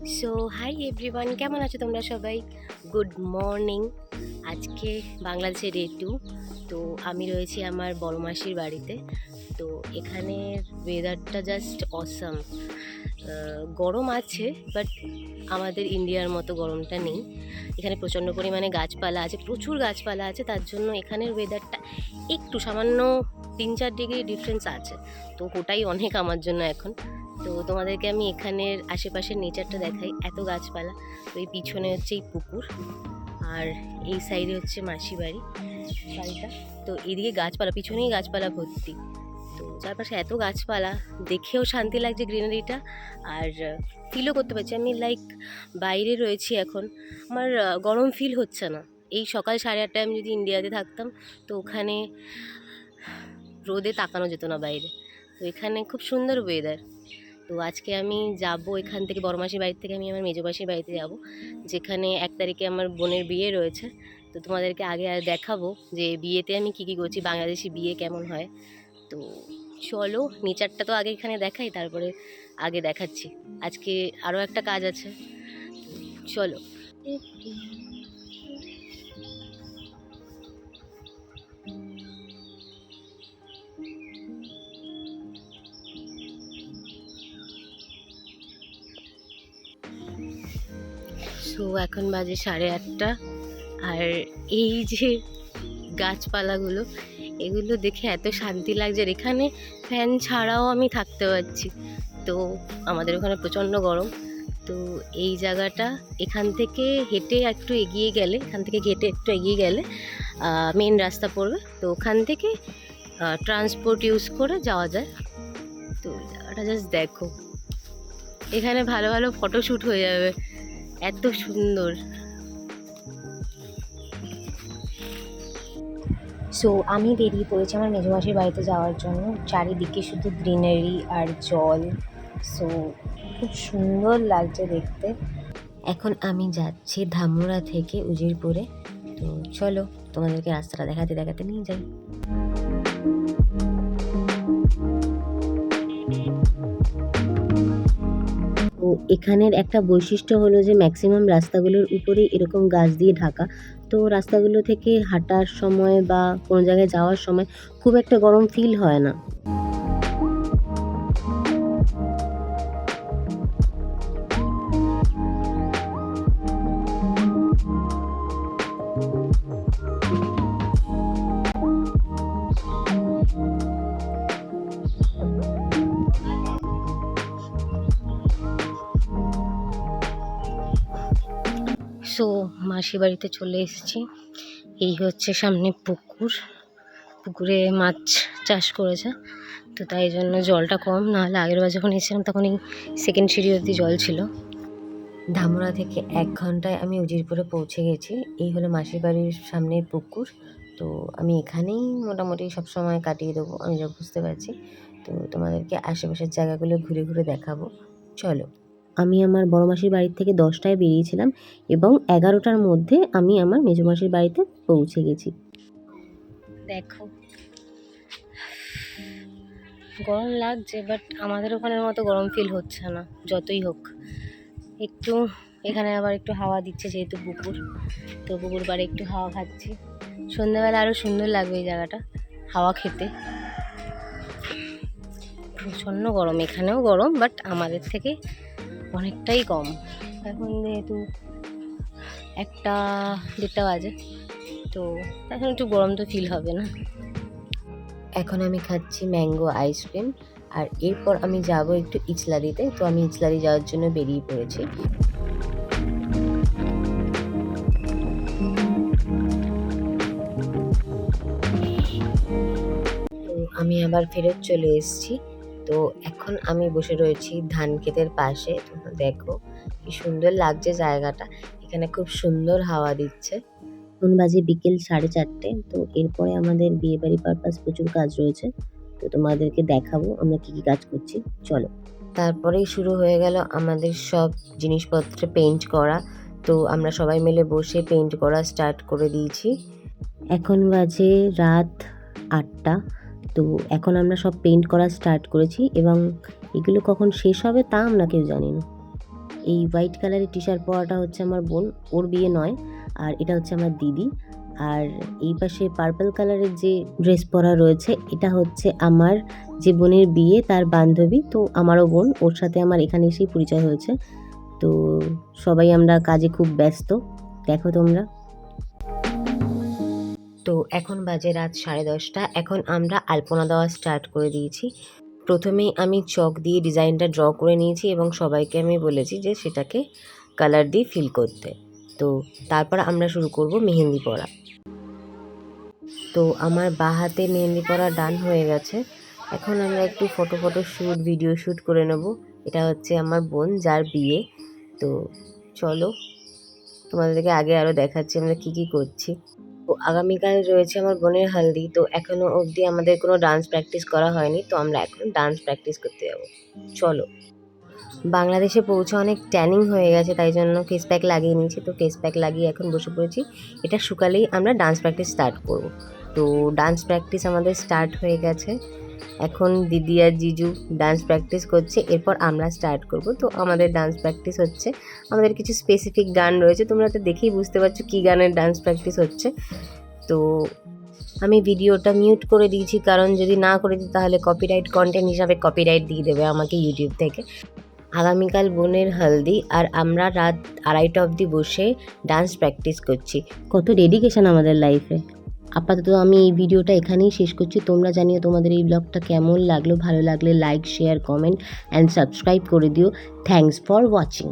So hi everyone, কেমন আছো তোমরা সবাই? Good morning. আজকে বাংলাদেশে ডে 2। তো আমি রয়েছি আমার বড় মাসির বাড়িতে। তো এখানের ওয়েদারটা জাস্ট অসাম। গরম আছে, বাট আমাদের ইন্ডিয়ার মতো গরমটা নেই। এখানে প্রচণ্ড পরিমাণে গাছপালা আছে, প্রচুর গাছপালা আছে, তার জন্য এখানের ওয়েদারটা একটু সামান্য 3-4 ডিগ্রি ডিফারেন্স আছে। তো ওটাই অনেক আমার জন্য এখন। তো তোমাদেরকে আমি এখানের আশেপাশের নেচারটা দেখাই, এত গাছপালা। তো এই পিছনে হচ্ছে এই পুকুর, আর এই সাইডে হচ্ছে মাসি বাড়িটা। তো এদিকে গাছপালা, পিছনেই গাছপালা ভর্তি। তো চারপাশে এত গাছপালা, দেখেও শান্তি লাগছে গ্রিনারিটা, আর ফিলও করতে পারছি আমি লাইক বাইরে রয়েছি এখন। আমার গরম ফিল হচ্ছে না। এই সকাল 8:30টায় আমি যদি ইন্ডিয়াতে থাকতাম, তো ওখানে রোদে তাকানো যেত না বাইরে। তো এখানে খুব সুন্দর ওয়েদার। তো আজকে আমি যাব এখান থেকে, বড় মাসির বাড়ি থেকে আমি আমার মেজো মাসির বাড়িতে যাব, যেখানে 1 তারিখে আমার বোনের বিয়ে রয়েছে। তো তোমাদেরকে আগে আর দেখাবো যে বিয়েতে আমি কী কী করছি, বাংলাদেশি বিয়ে কেমন হয়। তো চলো, নেচারটা তো আগে এখানে দেখাই, তারপরে আগে দেখাচ্ছি। আজকে আরও একটা কাজ আছে, চলো। সো এখন বাজে 8:30, আর এই যে গাছপালাগুলো, এগুলো দেখে এত শান্তি লাগছে। আর এখানে ফ্যান ছাড়াও আমি থাকতে পারছি। তো আমাদের ওখানে প্রচণ্ড গরম। তো এই জায়গাটা, এখান থেকে হেঁটে একটু এগিয়ে গেলে, মেন রাস্তা পড়বে। তো ওখান থেকে ট্রান্সপোর্ট ইউজ করে যাওয়া যায়। তো জায়গাটা জাস্ট দেখো, এখানে ভালো ভালো ফটোশ্যুট হয়ে যাবে, এত সুন্দর। সো আমি বেরিয়ে পড়েছি আমার মেজমাসির বাড়িতে যাওয়ার জন্য। চারিদিকে শুধু গ্রিনারি আর জল। সো খুব সুন্দর লাগছে দেখতে। এখন আমি যাচ্ছি ধামরা থেকে উজিরপুরে। তো চলো, তোমাদেরকে রাস্তাটা দেখাতে দেখাতে নিয়ে যাই। তো এখানের একটা বৈশিষ্ট্য হলো যে ম্যাক্সিমাম রাস্তাগুলোর উপরেই এরকম গাছ দিয়ে ঢাকা। তো রাস্তাগুলো থেকে হাঁটার সময় বা কোনো জায়গায় যাওয়ার সময় খুব একটা গরম ফিল হয় না। সো মাসি বাড়িতে চলে এসেছি। এই হচ্ছে সামনে পুকুর, পুকুরে মাছ চাষ করেছে। তো তাই জন্য জলটা কম, নাহলে আগের বার যখন এসেছিলাম তখন এই সেকেন্ড সিঁড়ি অবধি জল ছিল। ধামরা থেকে 1 ঘন্টায় আমি উজিরপুরে পৌঁছে গেছি। এই হলো মাসির বাড়ির সামনের পুকুর। তো আমি এখানেই মোটামুটি সব সময় কাটিয়ে দেবো, আমি যা বুঝতে পারছি। তো তোমাদেরকে আশেপাশের জায়গাগুলো ঘুরে ঘুরে দেখাবো, চলো। আমি আমার বড় মাসির বাড়ির থেকে 10টায় বেরিয়েছিলাম এবং 11টার মধ্যে আমি আমার মেজো মাসির বাড়িতে পৌঁছে গেছি। দেখো, গরম লাগছে, বাট আমাদের ওখানের মতো গরম ফিল হচ্ছে না যতই হোক। একটু এখানে আবার একটু হাওয়া দিচ্ছে, যেহেতু পুকুর, তো পুকুর পাড়ে একটু হাওয়া খাচ্ছি। সন্ধ্যাবেলা আরও সুন্দর লাগবে এই জায়গাটা হাওয়া খেতে। প্রচণ্ড গরম, এখানেও গরম, বাট আমাদের থেকে অনেকটাই কম। এখন যেহেতু 1-1:30 বাজে, তো এখন একটু গরম তো ফিল হবে না। এখন আমি খাচ্ছি ম্যাঙ্গো আইসক্রিম, আর এরপর আমি যাব একটু ইচলারিতে। তো আমি ইচলারি যাওয়ার জন্য বেরিয়ে পড়েছি। তো আমি আবার ফেরত চলে এসেছি। তো এখন আমি বসে রয়েছি ধান ক্ষেতের পাশে। তো দেখো কি সুন্দর লাগছে জায়গাটা, এখানে খুব সুন্দর হাওয়া দিচ্ছে। এখন বাজে বিকেল 4:30। তো এরপরে আমাদের বিয়ে বাড়ি পারপাস প্রচুর কাজ রয়েছে। তো তোমাদেরকে দেখাবো আমরা কি কি কাজ করছি, চলো। তারপরেই শুরু হয়ে গেল আমাদের সব জিনিসপত্রে পেইন্ট করা। তো আমরা সবাই মিলে বসে পেইন্ট করা স্টার্ট করে দিয়েছি। এখন বাজে রাত 8টা। তো এখন আমরা সব পেইন্ট করা স্টার্ট করেছি এবং এগুলো কখন শেষ হবে তা আমরা কেউ জানি না। এই হোয়াইট কালারের টি শার্ট পরাটা হচ্ছে আমার বোন, ওর বিয়ে নয়, আর এটা হচ্ছে আমার দিদি। আর এই পাশে পার্পল কালারের যে ড্রেস পরা রয়েছে এটা হচ্ছে আমার যে বোনের বিয়ে তার বান্ধবী, তো আমারও বোন, ওর সাথে আমার এখানে এসেই পরিচয় হয়েছে। তো সবাই আমরা কাজে খুব ব্যস্ত, দেখো তোমরা। তো এখন বাজে রাত 10:30। এখন আমরা আলপনা দেওয়া স্টার্ট করে দিয়েছি। প্রথমেই আমি চক দিয়ে ডিজাইনটা ড্র করে নিয়েছি এবং সবাইকে আমি বলেছি যে সেটাকে কালার দিয়ে ফিল করতে। তো তারপর আমরা শুরু করব মেহেন্দি পরা। তো আমার বাঁ হাতে মেহেন্দি পরা ডান হয়ে গেছে। এখন আমরা একটু ফটো শ্যুট, ভিডিও শ্যুট করে নেব। এটা হচ্ছে আমার বোন যার বিয়ে। তো চলো তোমাদেরকে আগে আরও দেখাচ্ছি আমরা কী কী করছি। তো আগামীকাল রয়েছে আমার বোনের হালদি। তো এখনও অবধি আমাদের কোনো ডান্স প্র্যাকটিস করা হয়নি, তো আমরা এখন ডান্স প্র্যাকটিস করতে যাব। চলো। বাংলাদেশে পৌঁছে অনেক ট্যানিং হয়ে গেছে, তাই জন্য ফেস প্যাক লাগিয়ে নিয়েছি। তো ফেস প্যাক লাগিয়ে এখন বসে পড়েছি। এটা শুকালেই আমরা ডান্স প্র্যাকটিস স্টার্ট করব। তো ডান্স প্র্যাকটিস আমাদের স্টার্ট হয়ে গেছে। এখন দিদি আর জিজু ডান্স প্র্যাকটিস করছে, এরপর আমরা স্টার্ট করব। তো আমাদের ডান্স প্র্যাকটিস হচ্ছে, আমাদের কিছু স্পেসিফিক গান রয়েছে, তোমরা তো দেখেই বুঝতে পারছো কী গানের ডান্স প্র্যাকটিস হচ্ছে। তো আমি ভিডিওটা মিউট করে দিয়েছি, কারণ যদি না করে দিই তাহলে কপিরাইট কন্টেন্ট হিসাবে কপিরাইট দিয়ে দেবে আমাকে ইউটিউব থেকে। আগামীকাল বোনের হলদি, আর আমরা রাত 2:30 অবধি বসে ডান্স প্র্যাকটিস করছি। কত ডেডিকেশন আমাদের লাইফে। আপাতত আমি এই ভিডিওটা এখানেই শেষ করছি। তোমরা জানিও তোমাদের এই ব্লগটা কেমন লাগলো। ভালো লাগলে like, share, comment and subscribe করে দিও। Thanks for watching.